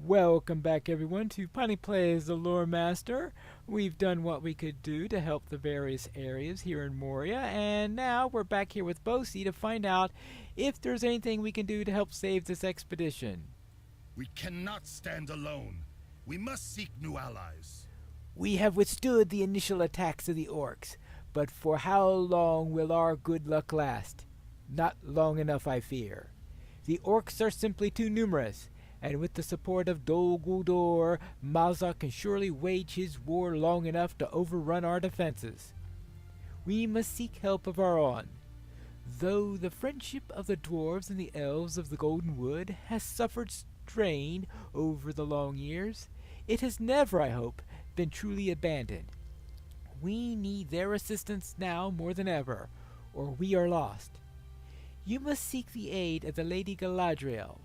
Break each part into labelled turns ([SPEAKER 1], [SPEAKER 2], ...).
[SPEAKER 1] Welcome back everyone to Piney Plays the Lore Master. We've done what we could do to help the various areas here in Moria, and now we're back here with Bosi to find out if there's anything we can do to help save this expedition.
[SPEAKER 2] We cannot stand alone. We must seek new allies.
[SPEAKER 1] We have withstood the initial attacks of the orcs, but for how long will our good luck last? Not long enough, I fear. The orcs are simply too numerous, and with the support of Dol Guldur, Malzak can surely wage his war long enough to overrun our defenses. We must seek help of our own. Though the friendship of the dwarves and the elves of the Golden Wood has suffered strain over the long years, it has never, I hope, been truly abandoned. We need their assistance now more than ever, or we are lost. You must seek the aid of the Lady Galadriel.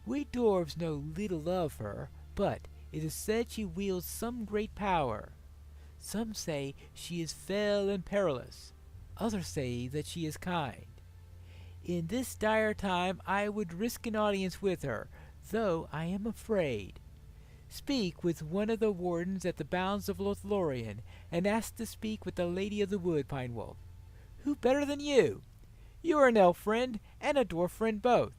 [SPEAKER 1] We dwarves know little of her, but it is said she wields some great power. Some say she is fell and perilous. Others say that she is kind. In this dire time I would risk an audience with her, though I am afraid. Speak with one of the wardens at the bounds of Lothlorien, and ask to speak with the Lady of the Wood, Pinewolf. Who better than you? You are an elf friend and a dwarf friend both.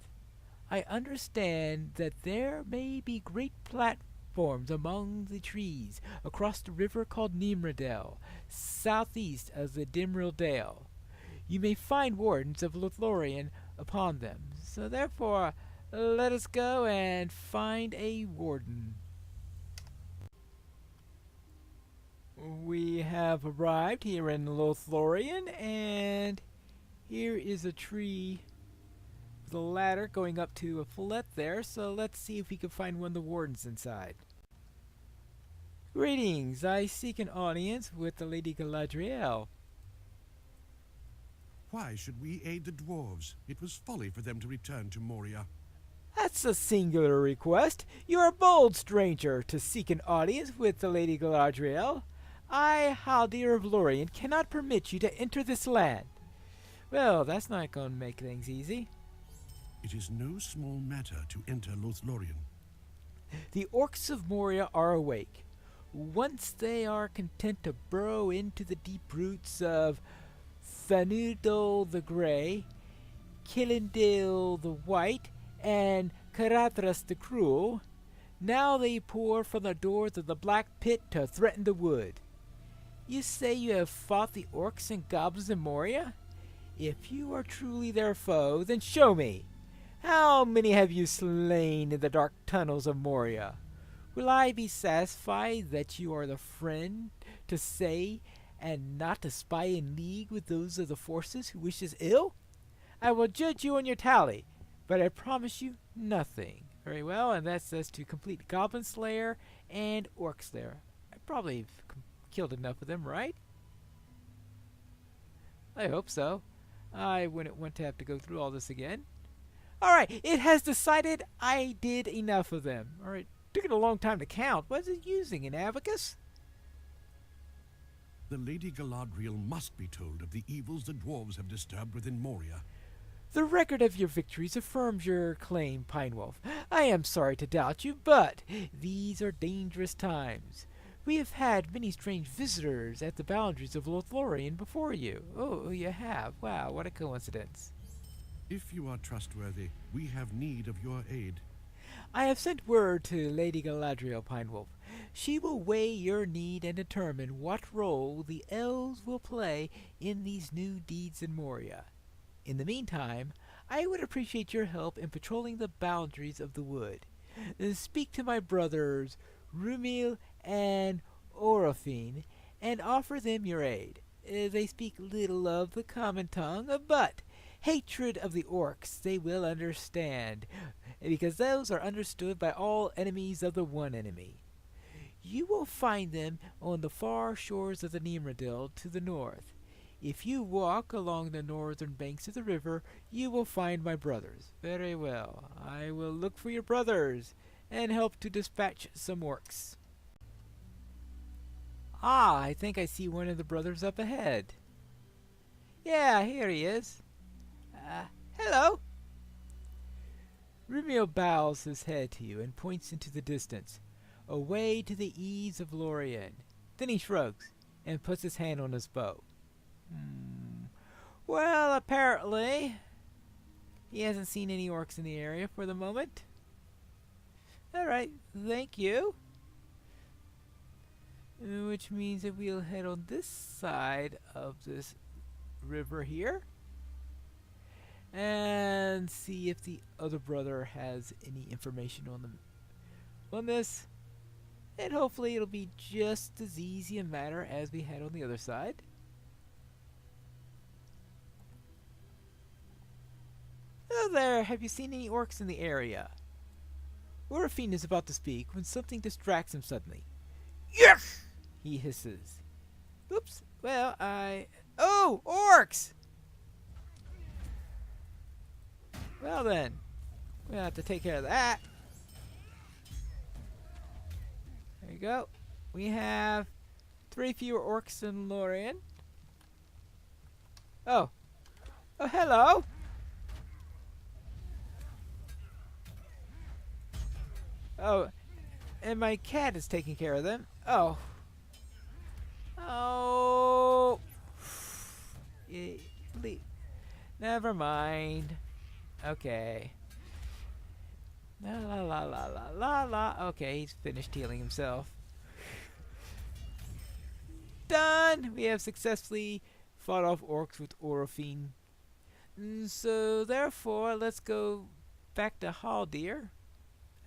[SPEAKER 1] I understand that there may be great platforms among the trees across the river called Nimradel, southeast of the Dimril Dale. You may find wardens of Lothlorien upon them, so therefore let us go and find a warden. We have arrived here in Lothlorien, and here is a tree with a ladder going up to a fillet there, so let's see if we can find one of the wardens inside. Greetings, I seek an audience with the Lady Galadriel.
[SPEAKER 3] Why should we aid the dwarves? It was folly for them to return to Moria.
[SPEAKER 1] That's a singular request. You're a bold stranger to seek an audience with the Lady Galadriel. I, Haldir of Lorien, cannot permit you to enter this land. Well, that's not going to make things easy.
[SPEAKER 3] It is no small matter to enter Lothlorien.
[SPEAKER 1] The orcs of Moria are awake. Once they are content to burrow into the deep roots of Fanudol the Grey, Kilindil the White, and Caradhras the Cruel, now they pour from the doors of the Black Pit to threaten the wood. You say you have fought the orcs and goblins in Moria? If you are truly their foe, then show me. How many have you slain in the dark tunnels of Moria? Will I be satisfied that you are the friend to say and not to spy in league with those of the forces who wish us ill? I will judge you on your tally, but I promise you nothing. Very well, and that says to complete Goblin Slayer and Orc Slayer. I probably killed enough of them, right? I hope so. I wouldn't want to have to go through all this again. Alright, it has decided I did enough of them. Alright, took it a long time to count. What is it using, an abacus?
[SPEAKER 3] The Lady Galadriel must be told of the evils the dwarves have disturbed within Moria.
[SPEAKER 1] The record of your victories affirms your claim, Pinewolf. I am sorry to doubt you, but these are dangerous times. We have had many strange visitors at the boundaries of Lothlorien before you. Oh, you have? Wow, what a coincidence.
[SPEAKER 3] If you are trustworthy, we have need of your aid.
[SPEAKER 1] I have sent word to Lady Galadriel, Pinewolf. She will weigh your need and determine what role the elves will play in these new deeds in Moria. In the meantime, I would appreciate your help in patrolling the boundaries of the wood. Speak to my brothers, Rumil and Orofine, and offer them your aid. They speak little of the common tongue, but hatred of the orcs they will understand, because those are understood by all enemies of the one enemy. You will find them on the far shores of the Nimradil to the north. If you walk along the northern banks of the river, you will find my brothers. Very well. I will look for your brothers and help to dispatch some orcs. Ah, I think I see one of the brothers up ahead. Yeah, here he is. Hello. Rumio bows his head to you and points into the distance, away to the eaves of Lorien. Then he shrugs and puts his hand on his bow. Well, apparently, he hasn't seen any orcs in the area for the moment. Alright, thank you. Which means that we'll head on this side of this river here and see if the other brother has any information on this. And hopefully it'll be just as easy a matter as we had on the other side. Hello there, have you seen any orcs in the area? Orifine is about to speak when something distracts him suddenly. Yes! He hisses. Oops, well, Oh, orcs! Well then, we'll have to take care of that. There you go. We have 3 fewer orcs than Lorien. Oh, hello! Oh, and my cat is taking care of them. Oh. Never mind. Okay. La la la la la la la. Okay, he's finished healing himself. Done! We have successfully fought off orcs with Orifine. So therefore, let's go back to Haldir.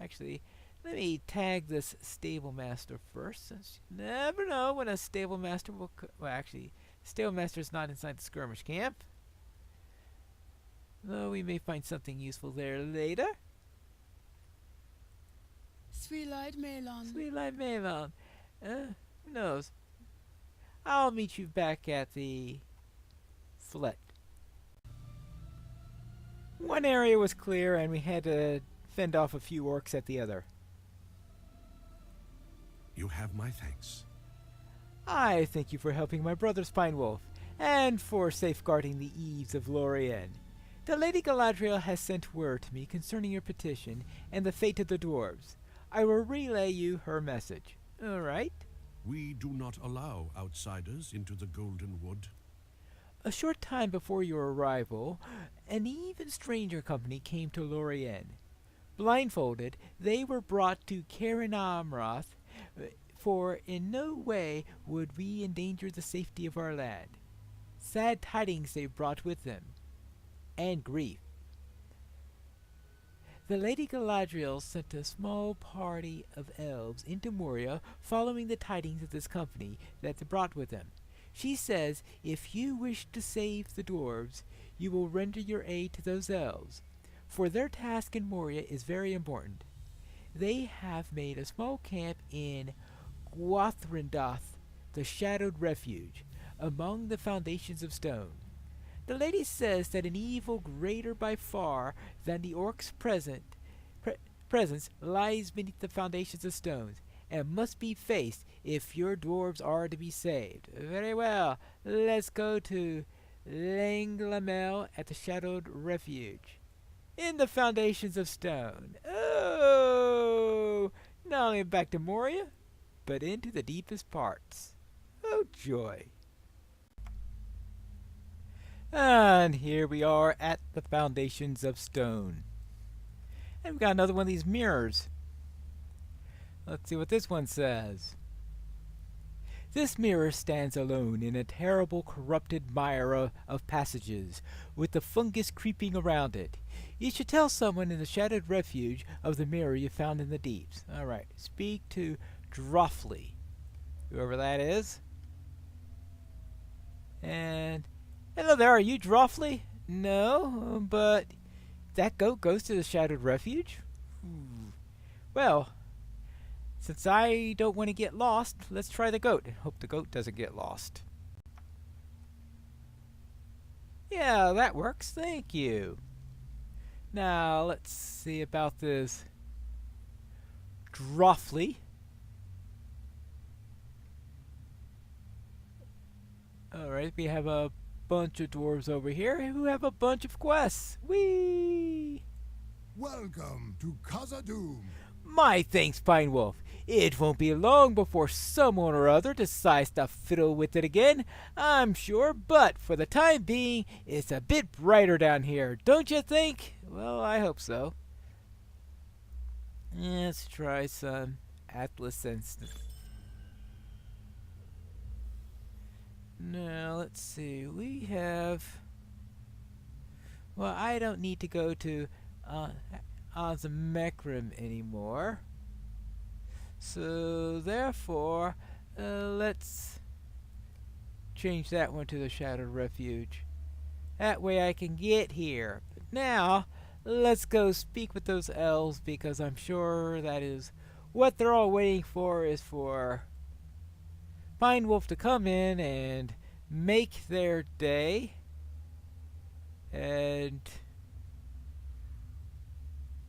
[SPEAKER 1] Actually, let me tag this stable master first, since you never know when a stable master will well, actually, stable master is not inside the skirmish camp. Though we may find something useful there later.
[SPEAKER 4] Sweet-eyed Melon.
[SPEAKER 1] Sweet-eyed Melon. Who knows? I'll meet you back at the flat. One area was clear, and we had to fend off a few orcs at the other.
[SPEAKER 3] You have my thanks.
[SPEAKER 1] I thank you for helping my brother Spinewolf, and for safeguarding the eaves of Lorien. The Lady Galadriel has sent word to me concerning your petition and the fate of the dwarves. I will relay you her message. All right?
[SPEAKER 3] We do not allow outsiders into the Golden Wood.
[SPEAKER 1] A short time before your arrival, an even stranger company came to Lorien. Blindfolded, they were brought to Caern Amroth, for in no way would we endanger the safety of our land. Sad tidings they brought with them, and grief. The Lady Galadriel sent a small party of elves into Moria following the tidings of this company that they brought with them. She says if you wish to save the dwarves, you will render your aid to those elves, for their task in Moria is very important. They have made a small camp in Gwathrindoth, the Shadowed Refuge, among the foundations of stone. The lady says that an evil greater by far than the orcs' presence lies beneath the foundations of stones, and must be faced if your dwarves are to be saved. Very well, let's go to Langlamel at the Shadowed Refuge, in the foundations of stone. Oh, not only back to Moria, but into the deepest parts. Oh, joy. And here we are at the foundations of stone. And we've got another one of these mirrors. Let's see what this one says. This mirror stands alone in a terrible corrupted mire of passages, with the fungus creeping around it. You should tell someone in the Shadowed Refuge of the mirror you found in the deeps. Alright, speak to Droffly, whoever that is. And hello there, are you Droffly? No, but that goat goes to the Shadowed Refuge? Well, since I don't want to get lost, let's try the goat. Hope the goat doesn't get lost. Yeah, that works. Thank you. Now, let's see about this Droffly. Alright, we have a bunch of dwarves over here who have a bunch of quests. Whee!
[SPEAKER 2] Welcome to Khazad-dûm.
[SPEAKER 1] My thanks, Pine Wolf. It won't be long before someone or other decides to fiddle with it again, I'm sure, but for the time being, it's a bit brighter down here, don't you think? Well, I hope so. Let's try some Atlas instance. Now, let's see. We have... Well, I don't need to go to Ozmekrim anymore. So, therefore, let's change that one to the Shadowed Refuge. That way I can get here. But now, let's go speak with those elves, because I'm sure that is what they're all waiting for, is for Pine Wolf to come in and make their day. And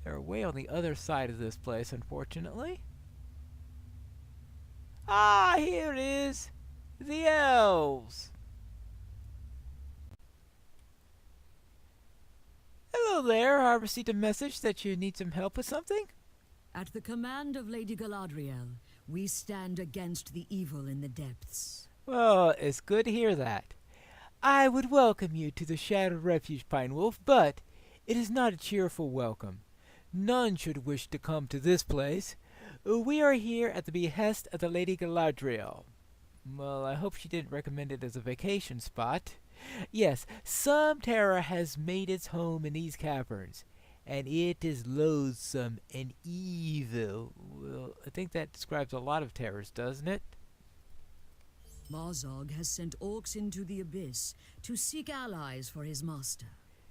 [SPEAKER 1] they're way on the other side of this place, unfortunately. Ah, here it is. The elves. Hello there. I received a message that you need some help with something.
[SPEAKER 5] At the command of Lady Galadriel, we stand against the evil in the depths.
[SPEAKER 1] Well, it's good to hear that. I would welcome you to the Shadowed Refuge, Pine Wolf, but it is not a cheerful welcome. None should wish to come to this place. We are here at the behest of the Lady Galadriel. Well, I hope she didn't recommend it as a vacation spot. Yes, some terror has made its home in these caverns, and it is loathsome and evil. Well, I think that describes a lot of terrors, doesn't it?
[SPEAKER 5] Mazog has sent orcs into the abyss to seek allies for his master.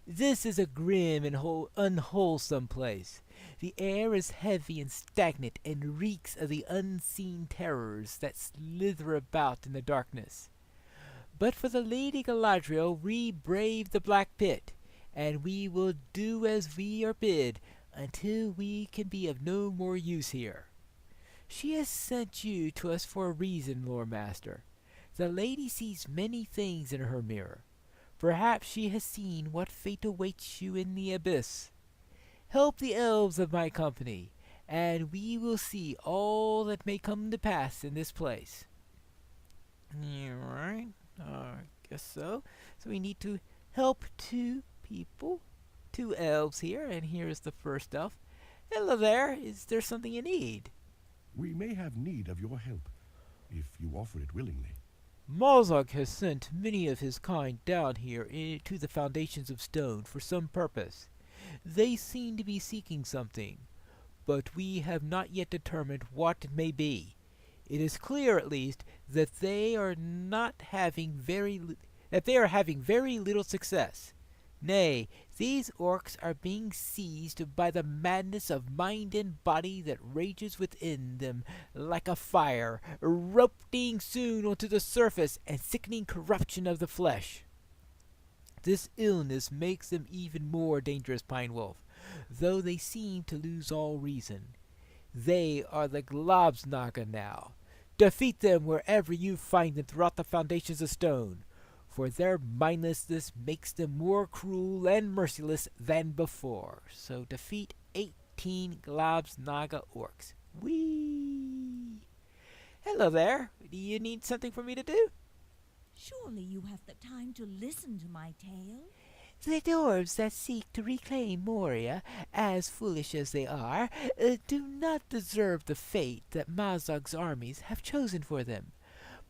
[SPEAKER 1] This is a grim and unwholesome place. The air is heavy and stagnant and reeks of the unseen terrors that slither about in the darkness. But for the Lady Galadriel we brave the Black Pit, and we will do as we are bid until we can be of no more use here. She has sent you to us for a reason, Lord Master. The lady sees many things in her mirror. Perhaps she has seen what fate awaits you in the abyss. Help the elves of my company, and we will see all that may come to pass in this place. Alright, I guess so. So we need to help two people, two elves here, and here's the first elf. Hello there, is there something you need?
[SPEAKER 3] We may have need of your help, if you offer it willingly.
[SPEAKER 1] Mazog has sent many of his kind down here to the foundations of stone for some purpose. They seem to be seeking something, but we have not yet determined what it may be. It is clear, at least, that they are having very little success. Nay, these orcs are being seized by the madness of mind and body that rages within them like a fire, erupting soon onto the surface and sickening corruption of the flesh. This illness makes them even more dangerous, Pine Wolf, though they seem to lose all reason. They are the Globsnaga now. Defeat them wherever you find them throughout the foundations of stone, for their mindlessness makes them more cruel and merciless than before. So defeat 18 Globsnaga orcs. Whee! Hello there. Do you need something for me to do?
[SPEAKER 6] Surely you have the time to listen to my tale.
[SPEAKER 1] The dwarves that seek to reclaim Moria, as foolish as they are, do not deserve the fate that Mazog's armies have chosen for them.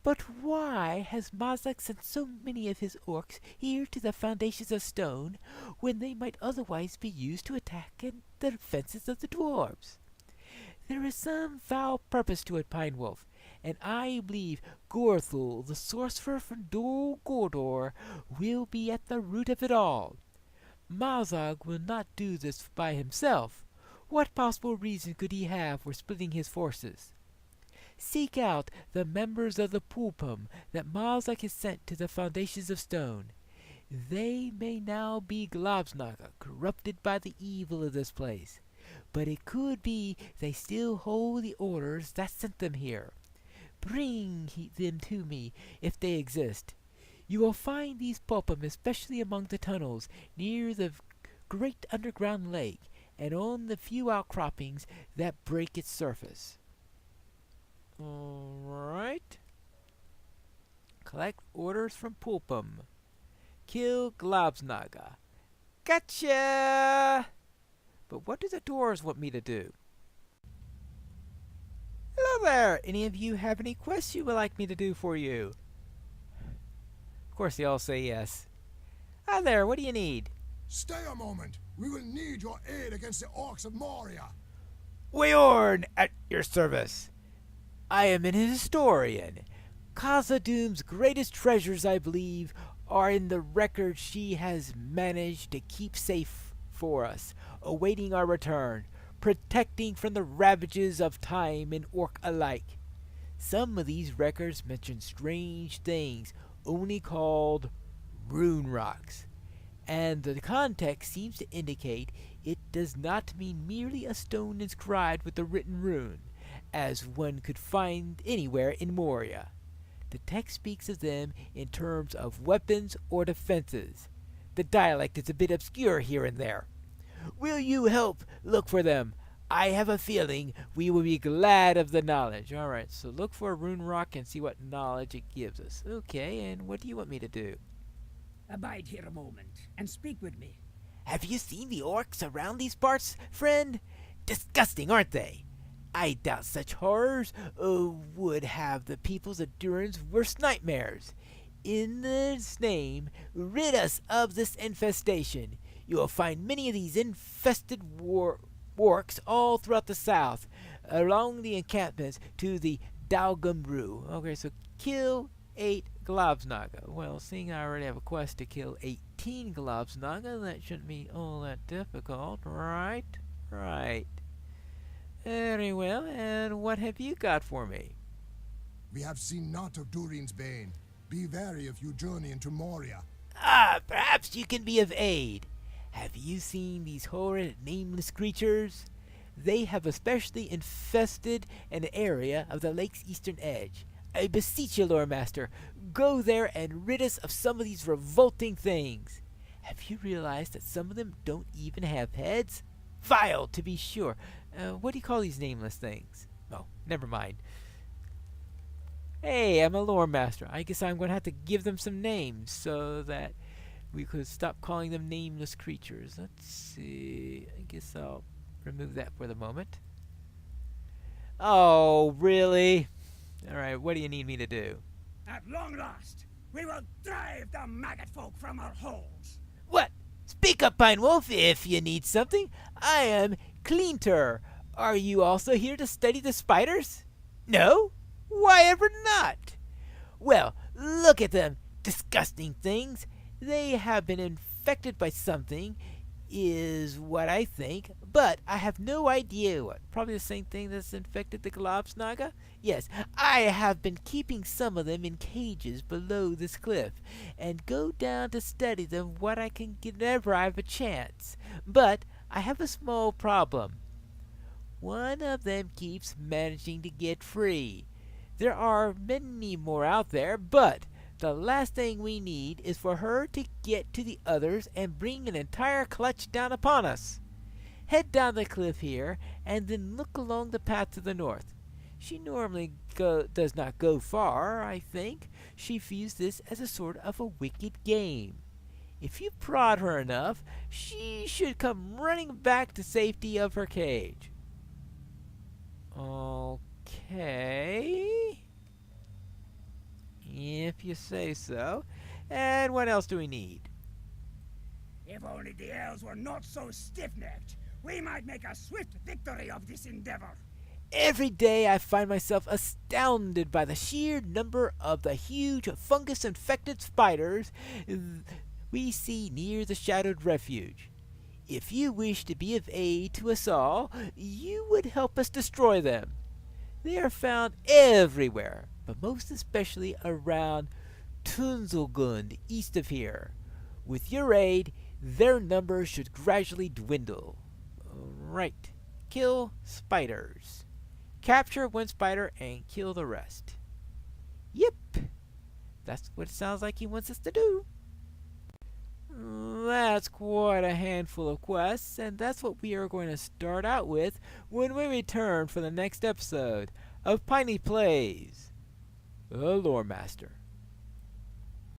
[SPEAKER 1] But why has Mazog sent so many of his orcs here to the foundations of stone, when they might otherwise be used to attack the defenses of the dwarves? There is some foul purpose to it, Pine Wolf, and I believe Gorthul, the sorcerer from Dol Guldur, will be at the root of it all. Mazog will not do this by himself. What possible reason could he have for splitting his forces? Seek out the members of the Pulpum that Mazog has sent to the foundations of stone. They may now be Globsnaga, corrupted by the evil of this place, but it could be they still hold the orders that sent them here. Bring them to me, if they exist. You will find these Pulpum especially among the tunnels near the great underground lake, and on the few outcroppings that break its surface. Alright. Collect orders from Pulpum. Kill Globsnaga. Gotcha! But what do the dwarves want me to do? Hello there! Any of you have any quests you would like me to do for you? Of course they all say yes. Hi there, what do you need?
[SPEAKER 2] Stay a moment. We will need your aid against the orcs of Moria.
[SPEAKER 1] Weorn, at your service. I am an historian. Khazad-dûm's greatest treasures, I believe, are in the records she has managed to keep safe for us, awaiting our return, protecting from the ravages of time and orc alike. Some of these records mention strange things, only called rune rocks, and the context seems to indicate it does not mean merely a stone inscribed with a written rune, as one could find anywhere in Moria. The text speaks of them in terms of weapons or defenses. The dialect is a bit obscure here and there. Will you help look for them? I have a feeling we will be glad of the knowledge. Alright, so look for a rune rock and see what knowledge it gives us. Okay, and what do you want me to do?
[SPEAKER 7] Abide here a moment, and speak with me.
[SPEAKER 1] Have you seen the orcs around these parts, friend? Disgusting, aren't they? I doubt such horrors would have the people's endurance worst nightmares. In this name, rid us of this infestation. You will find many of these infested orcs all throughout the south, along the encampments to the Dalgumru. Okay, so kill 8 Globsnaga. Well, seeing I already have a quest to kill 18 Globsnaga, that shouldn't be all that difficult, right? Right. Very well, and what have you got for me?
[SPEAKER 2] We have seen naught of Durin's bane. Be wary if you journey into Moria.
[SPEAKER 1] Ah, perhaps you can be of aid. Have you seen these horrid, nameless creatures? They have especially infested an area of the lake's eastern edge. I beseech you, Lord Master, go there and rid us of some of these revolting things. Have you realized that some of them don't even have heads? Vile, to be sure. What do you call these nameless things? Oh, never mind. Hey, I'm a lore master. I guess I'm going to have to give them some names so that we could stop calling them nameless creatures. Let's see. I guess I'll remove that for the moment. Oh, really? Alright, what do you need me to do?
[SPEAKER 7] At long last, we will drive the maggot folk from our holes.
[SPEAKER 1] What? Speak up, Pine Wolf, if you need something. I am Cleanter. Are you also here to study the spiders? No? Why ever not? Well, look at them. Disgusting things. They have been infected by something, is what I think, but I have no idea what. Probably the same thing that's infected the Globsnaga? Yes, I have been keeping some of them in cages below this cliff, and go down to study them what I can get whenever I have a chance. But I have a small problem. One of them keeps managing to get free. There are many more out there, but the last thing we need is for her to get to the others and bring an entire clutch down upon us. Head down the cliff here, and then look along the path to the north. She normally does not go far, I think. She views this as a sort of a wicked game. If you prod her enough, she should come running back to safety of her cage. Okay. If you say so. And what else do we need?
[SPEAKER 7] If only the elves were not so stiff-necked, we might make a swift victory of this endeavor.
[SPEAKER 1] Every day I find myself astounded by the sheer number of the huge fungus-infected spiders we see near the shadowed refuge. If you wish to be of aid to us all, you would help us destroy them. They are found everywhere, but most especially around Tunzelgund, east of here. With your aid, their numbers should gradually dwindle. Right. Kill spiders. Capture one spider and kill the rest. Yep. That's what it sounds like he wants us to do. That's quite a handful of quests, and that's what we are going to start out with when we return for the next episode of Piney Plays, the Lore Master.